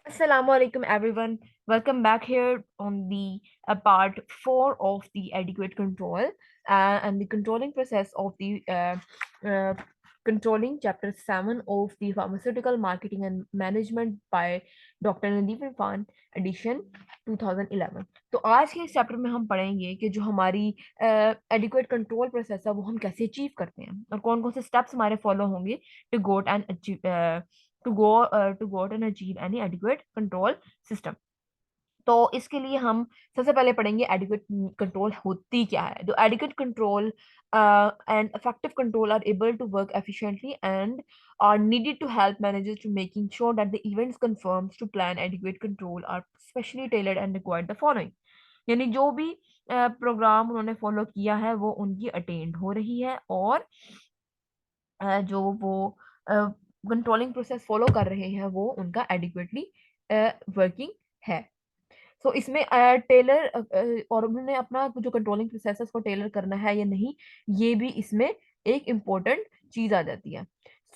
Assalamu alaikum everyone. Welcome back here on the part 4 of the adequate control and the controlling process of the uh, controlling chapter 7 of the pharmaceutical marketing and management by Dr. Nadeem Irfan edition 2011. तो आज के इस chapter में हम पढ़ेंगे कि जो हमारी एडिक्वेट कंट्रोल प्रोसेस है वो हम कैसे अचीव करते हैं और कौन कौन से स्टेप्स हमारे फॉलो होंगे to goat and achieve to go and achieve any adequate control system. तो इसके लिए हम सबसे पहले पढ़ेंगे एडिक्वेट कंट्रोल होती क्या है. तो adequate control and effective control are able to work efficiently and are needed to help managers to making sure that the events confirms to plan adequate control are specially tailored and require the following. यानी जो भी programme उन्होंने follow किया है वो उनकी attend हो रही है और जो वो कंट्रोलिंग प्रोसेस फॉलो कर रहे हैं वो उनका एडिक्वेटली वर्किंग है. सो इसमें टेलर और उन्होंने अपना जो कंट्रोलिंग प्रोसेस है उसको टेलर करना है या नहीं, ये भी इसमें एक इम्पोर्टेंट चीज आ जाती है.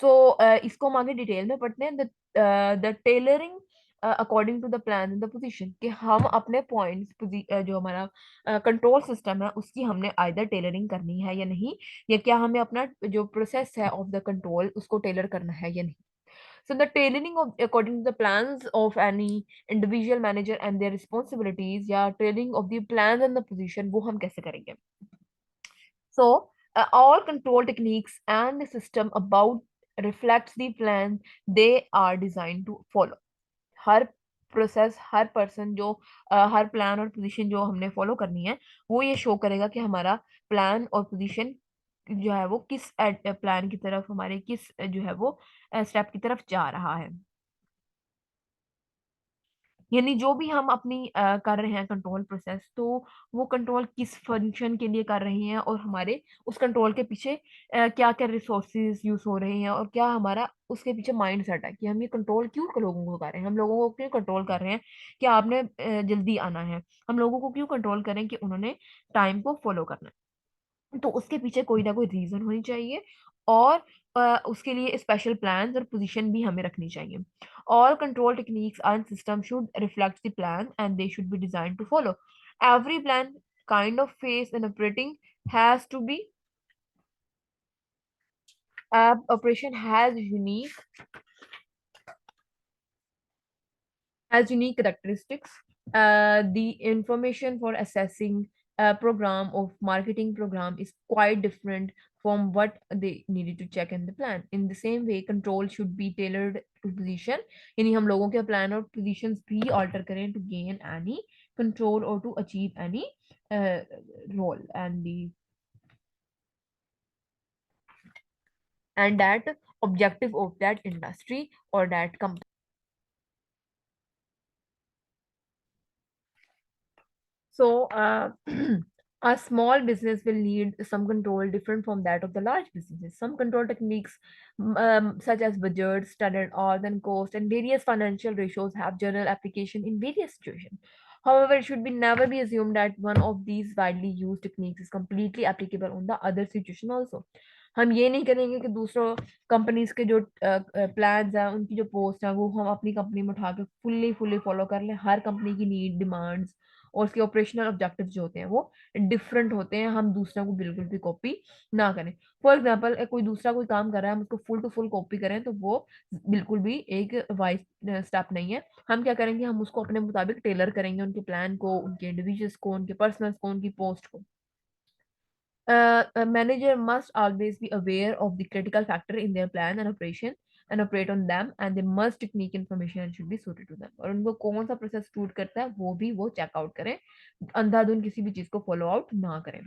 सो इसको हम आगे डिटेल में पढ़ते हैं. The tailoring according to the plan in the position कि हम अपने पॉइंट्स जो हमारा कंट्रोल सिस्टम है उसकी हमने आइदर टेलरिंग करनी है या नहीं, या क्या हमें अपना जो प्रोसेस है ऑफ द कंट्रोल उसको टेलर करना है या नहीं. So the tailoring of according to the plans of any individual manager and their responsibilities या tailoring of the plans and the position वो हम कैसे करेंगे. So all control techniques and the system about reflects the plan they are designed to follow. Her process her person जो हर plan और position जो हमने follow करनी है वो ये शो करेगा कि हमारा प्लान और पोजीशन जो है वो किस प्लान की तरफ हमारे किस जो है वो स्टेप की तरफ जा रहा है. यानी जो भी हम अपनी कर रहे हैं कंट्रोल प्रोसेस तो वो कंट्रोल किस फंक्शन के लिए कर रहे हैं और हमारे उस कंट्रोल के पीछे क्या क्या रिसोर्सेज यूज हो रहे हैं और क्या हमारा उसके पीछे माइंड सेट है कि हम ये कंट्रोल क्यों लोगों को कर रहे हैं. हम लोगों को क्यों कंट्रोल कर रहे हैं कि आपने जल्दी आना है. हम लोगों को क्यों कंट्रोल करें कि उन्होंने टाइम को फॉलो करना है. तो उसके पीछे कोई ना कोई रीजन होनी चाहिए और उसके लिए स्पेशल प्लान्स और पोजीशन भी हमें रखनी चाहिए. All control techniques and systems should reflect the plan and they should be designed to follow. Every plan kind of phase and operating has to be operation has unique characteristics. The information for assessing a program of marketing program is quite different from what they needed to check in the plan. In the same way, control should be tailored to position. यानी हम लोगों के plan और positions भी alter करें to gain any control or to achieve any uh, role and that objective of that industry or that company. So, a small business will need some control different from that of the large businesses. Some control techniques, such as budget, standard odds, and cost, and various financial ratios, have general application in various situations. However, it should be never be assumed that one of these widely used techniques is completely applicable on the other situation also. हम ये नहीं करेंगे कि दूसरों companies के जो plans हैं उनकी जो पोस्ट है वो हम अपनी कंपनी में उठा के फुल्ली फुल्ली फॉलो कर लें. हर कंपनी की नीड डिमांड्स और उसके ऑपरेशनल ऑब्जेक्टिव्स जो होते हैं वो डिफरेंट होते हैं. हम दूसरों को बिल्कुल भी कॉपी ना करें. फॉर एग्जांपल कोई दूसरा कोई काम कर रहा है हम उसको फुल टू फुल कॉपी करें तो वो बिल्कुल भी एक वाइज स्टेप नहीं है. हम क्या करेंगे, हम उसको अपने मुताबिक टेलर करेंगे उनके प्लान को, उनके इंडिविजुअल्स को, उनके पर्सनल्स को, उनकी पोस्ट को. A manager must always be aware of the critical factor in their plan and operation and operate on them, and they must technique information and should be suited to them. और उनको कौन सा process suit करता है वो भी वो checkout करें, अंधाधुन किसी भी चीज को फॉलो आउट ना करें.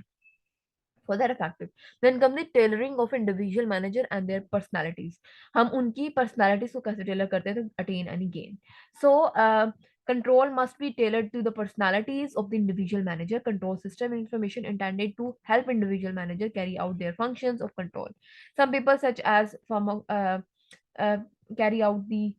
For that effective. Then come the tailoring of individual manager and their personalities. हम उनकी personalities को कैसे tailor करते हैं to attain any gain. So control must be tailored to the personalities of the individual manager. Control system information intended to help individual manager carry out their functions of control. Some people such as from uh, carry out the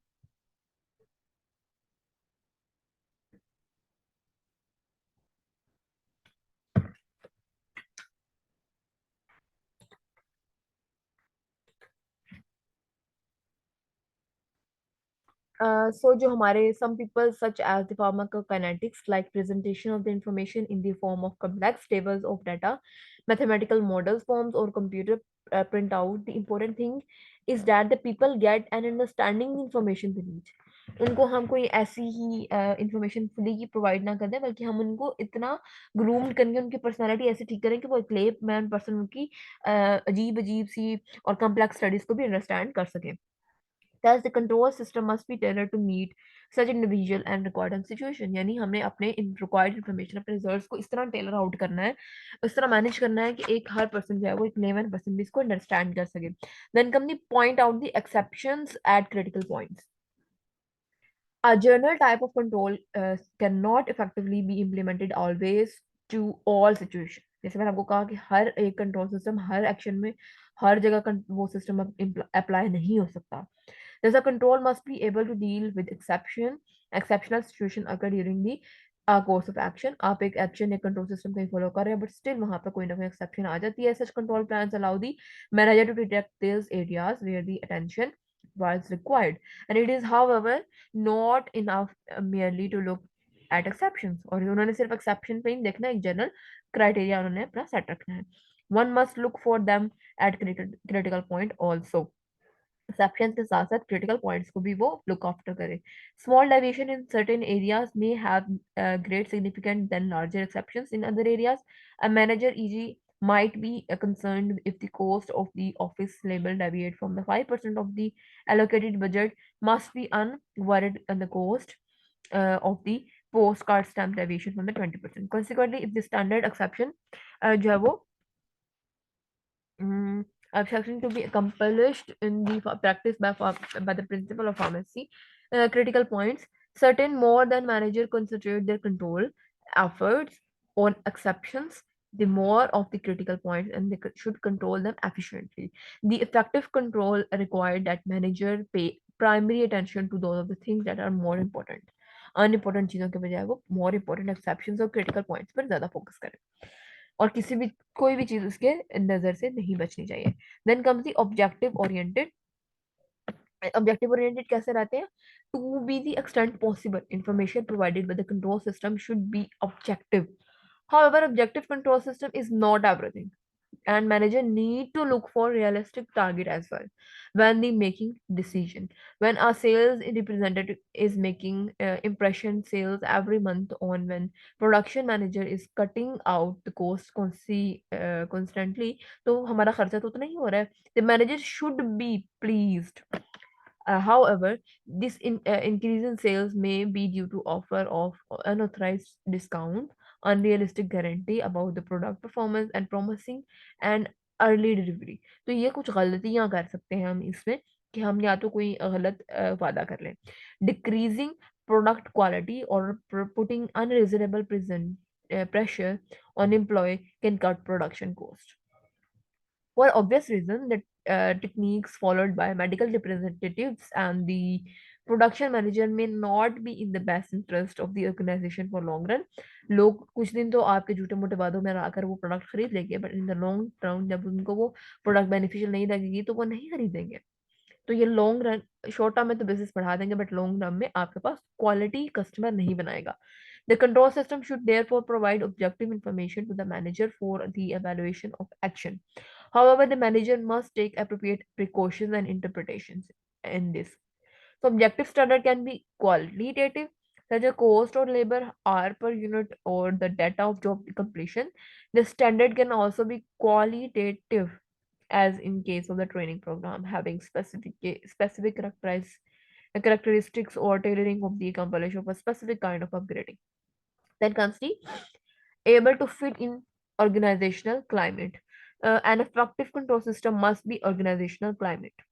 So जो हमारे some people such as the pharmacokinetics like presentation of the information in the form of complex tables of data, mathematical models forms or computer printout. The important thing is that the people get an understanding the information they need. उनको हम कोई ऐसी ही information free की provide ना कर दें, बल्कि हम उनको इतना ग्रूम्ड करके उनकी पर्सनालिटी ऐसे ठीक करें कि वो एक लेप मैन पर्सन की अजीब अजीब सी और कम्प्लेक्स स्टडीज को भी अंडरस्टैंड कर सके. Thus, the control system must be tailored to meet such individual and required situation. यानी हमें अपने required information अपने results को इस तरह tailor out करना है, इस तरह manage करना है कि एक हर person जो है वो एक layman person भी इसको understand कर सके. Then come the point out the exceptions at critical points. A general type of control cannot effectively be implemented always to all situations. जैसे मैंने आपको कहा कि हर एक कंट्रोल सिस्टम हर एक्शन में हर जगह वो सिस्टम अप्लाई नहीं हो सकता. Thus, a control must be able to deal with exceptional situation occur during the course of action. आप एक action या control system कहीं follow कर रहे हैं, but still वहाँ पे कोई ना कोई exception आ जाती है. Such control plans allow the manager to detect these areas where the attention was required. And it is, however, not enough merely to look at exceptions. और उन्होंने सिर्फ exception पे ही देखना है, एक general criteria उन्होंने अपना set रखना है. One must look for them at critical point also. Exceptions के साथ साथ क्रिटिकल पॉइंट्स को भी वो लुक आफ्टर करे. Small deviation in certain areas may have great significant then larger exceptions in other areas. A manager easy might be concerned if the cost of the office label deviate from the 5% of the allocated budget must be unworried on the cost of the postcard stamp deviation from the 20%. Consequently, if the standard exception जो है वो abstraction to be accomplished in the practice by the principle of pharmacy. Critical points. Certain more than manager concentrate their control efforts on exceptions, the more of the critical points, and they should control them efficiently. The effective control required that manager pay primary attention to those of the things that are more important. Unimportant चीजों के बजाय वो more important exceptions और critical points पर ज्यादा focus करें, और किसी भी कोई भी चीज उसके नजर से नहीं बचनी चाहिए. Then comes the objective oriented. Objective oriented कैसे रहते हैं? To be the extent possible information provided by the control system should be objective. However, objective control system is not everything, and manager need to look for realistic target as well when they making decision. When a sales representative is making impression sales every month on, when production manager is cutting out the cost constantly, तो हमारा खर्चा तो उतना ही हो रहा है. The manager should be pleased. However, this increase in sales may be due to offer of unauthorized discount, unrealistic guarantee about the product performance, and promising an early delivery. तो ये कुछ गलतियां कर सकते हैं हम इसमें कि हम या तो कोई गलत वादा कर लें. Decreasing product quality or putting unreasonable pressure on employee can cut production cost. For obvious reason, the techniques followed by medical representatives and the production manager may not be in the best interest of the organization for long run. लोग कुछ दिन तो आपके झूठे मोटे वादों में आकर वो प्रोडक्ट खरीद लेंगे, but in the long term जब उनको वो प्रोडक्ट बेनिफिशियल नहीं लगेगी तो वो नहीं खरीदेंगे. तो ये लॉन्ग रन, शॉर्ट टर्म में तो बिजनेस बढ़ा देंगे, बट लॉन्ग टर्म में आपके पास क्वालिटी कस्टमर नहीं बनाएगा. The control system should therefore provide objective information to the manager for the evaluation of action. However, the manager must take appropriate precautions and interpretations in this. So, objective standard can be qualitative, such as cost or labor hour per unit or the data of job completion. The standard can also be qualitative, as in case of the training program, having specific characteristics or tailoring of the compilation of a specific kind of upgrading. Then comes the able to fit in organizational climate. An effective control system must be organizational climate.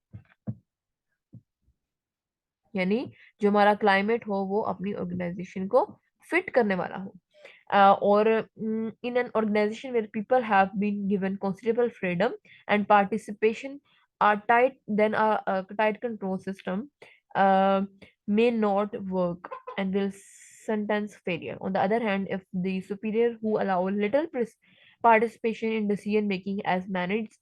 यानी जो हमारा climate हो वो अपनी organisation को fit करने वाला हो. Or in an organization where people have been given considerable freedom and participation are tight, then a tight control system uh, may not work and will sentence failure. On the other hand, if the superior who allow little participation in decision making as managed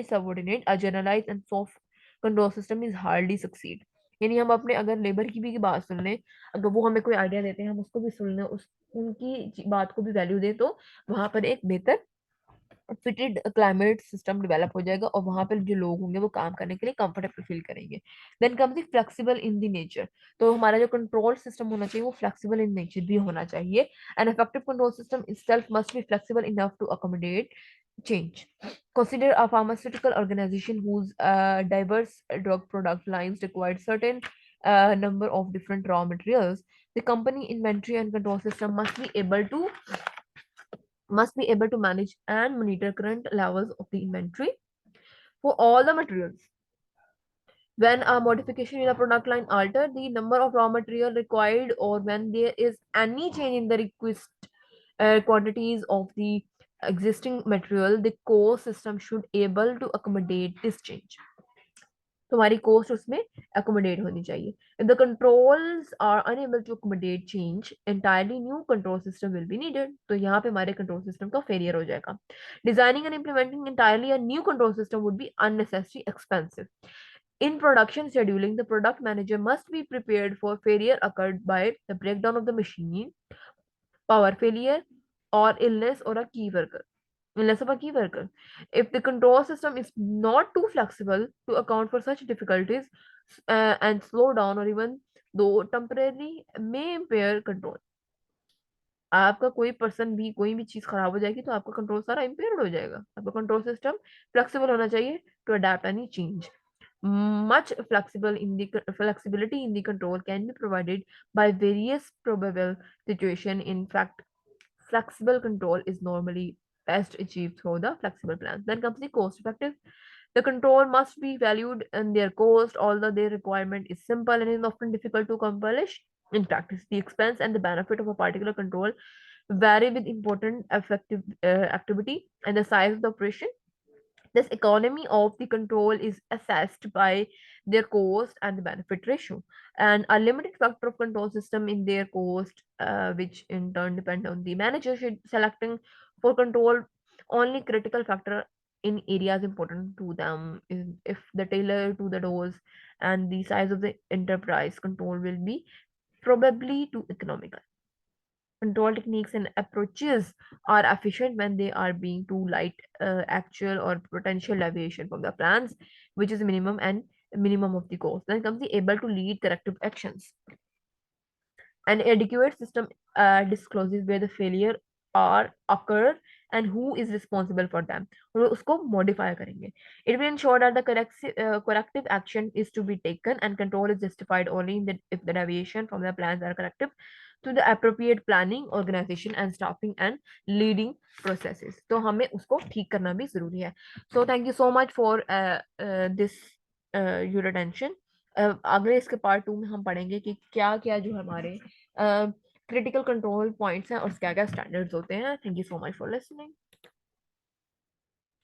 subordinate, a generalized and soft control system is hardly succeed. यानी हम अपने अगर labour की बात सुन लें, अगर वो हमें कोई आइडिया देते हैं, हम उसको भी सुन लें, उस उनकी बात को भी वैल्यू दें, तो वहां पर एक बेहतर फिटेड क्लाइमेट सिस्टम डेवलप हो जाएगा, और वहां पर जो लोग होंगे वो काम करने के लिए कंफर्टेबल फील करेंगे। Then comes the flexible in the nature. तो हमारा जो कंट्रोल सिस्टम होना चाहिए वो फ्लेक्सिबल इन नेचर भी होना चाहिए। An effective control system itself must be flexible enough to accommodate change. Consider a pharmaceutical organization whose diverse drug product lines required certain number of different raw materials. The company inventory and control system must be able to manage and monitor current levels of the inventory for all the materials. When a modification in a product line alter the number of raw material required, or when there is any change in the request quantities of the existing material, the core system should able to accommodate this change. तो हमारी coast उसमें accommodate होनी चाहिए. If the controls are unable to accommodate change, entirely new control system will be needed. तो यहाँ पे हमारे control system का फेलियर हो जाएगा. Designing and implementing entirely a new control system would be unnecessary expensive. In production scheduling, the product manager must be prepared for failure occurred by the breakdown of the machine, power failure, or illness or a key worker. Illness of a key worker. If the control system is not too flexible to account for such difficulties, and slow down or even though temporarily may impair control. आपका कोई person भी कोई भी चीज खराब हो जाएगी तो आपका कंट्रोल सारा इम्पेयर्ड हो जाएगा. आपका कंट्रोल सिस्टम फ्लेक्सिबल होना चाहिए to adapt any change. Much flexibility in the control can be provided by various probable situation. In fact, flexible control is normally best achieved through the flexible plans. Then comes the cost effective. The control must be valued in their cost, although their requirement is simple and is often difficult to accomplish. In practice, the expense and the benefit of a particular control vary with important effective activity and the size of the operation. This economy of the control is assessed by their cost and the benefit ratio, and a limited factor of control system in their cost, which in turn depend on the manager selecting for control only critical factor in areas important to them. If the tailor to the dose and the size of the enterprise, control will be probably too economical. Control techniques and approaches are efficient when they are being too light actual or potential deviation from the plans, which is minimum of the cost. Then comes the able to lead corrective actions. An adequate system discloses where the failure are occur and who is responsible for them. और वो उसको modify करेंगे. It will ensure that the corrective action is to be taken and control is justified only if the deviation from the plans are corrective to the appropriate planning, organization and staffing and leading processes. तो हमें उसको ठीक करना भी जरूरी है. So thank you so much for this your attention. अगले इसके पार्ट 2 में हम पढ़ेंगे कि क्या क्या जो हमारे क्रिटिकल कंट्रोल पॉइंट्स हैं और क्या क्या स्टैंडर्ड्स होते हैं. Thank you so much for listening.